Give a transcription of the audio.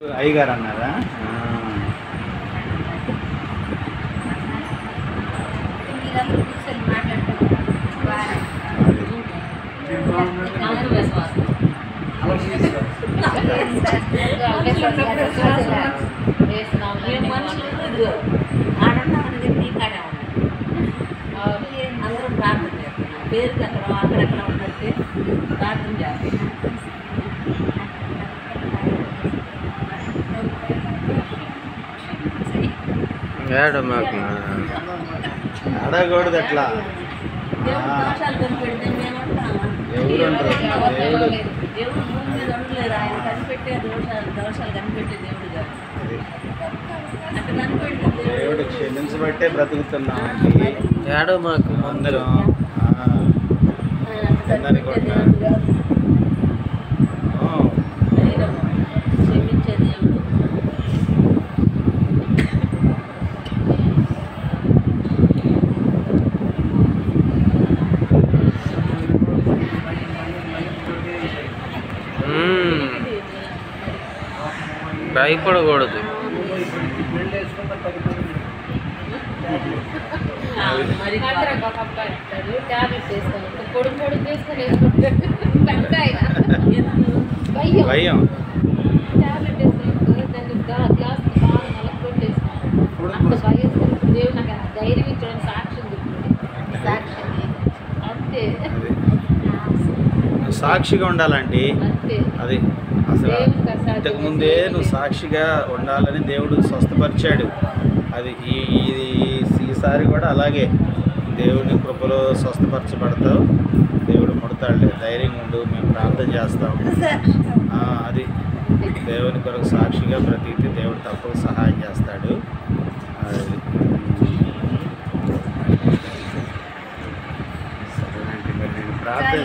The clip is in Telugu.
అయ్యగారు అన్నారా? అందరం ప్రార్థన చేస్తున్నాం. పేరుకి అక్కడెక్కడ ఉన్నట్టు ప్రార్థన చేస్తున్నాం. అడగకూడదు అట్లా. దేవుడు దోషాలు కనిపెడితే మేమంటామా? దేవుడు భూమి మీద ఉండలేరు. ఆయన కనిపెట్టే దోషాలు కనిపెట్టే దేవుడు కాదు. అట్లా కనిపెట్టే దేవుడు క్షమించబట్టే బ్రతుకుతున్నామండి మాకు అందరం. క్షమించే దేవుడు. భయపడకూడదు. భయం ధైర్యం ఇచ్చడం సాక్ష్యం అంతే. సాక్షిగా ఉండాలండి. అది అసలు ఇంతకు ముందే నువ్వు సాక్షిగా ఉండాలని దేవుడు స్వస్థపరిచాడు. అది ఈసారి కూడా అలాగే దేవుని కృపలో స్వస్థపరచబడతావు. దేవుడు ముడతాడులే, ధైర్యంగా ఉండు, మేము ప్రార్థన చేస్తాం. అది దేవుని కొరకు సాక్షిగా బ్రతికితే దేవుడు తప్పక సహాయం చేస్తాడు. అది సరేనండి, మరి నేను ప్రార్థన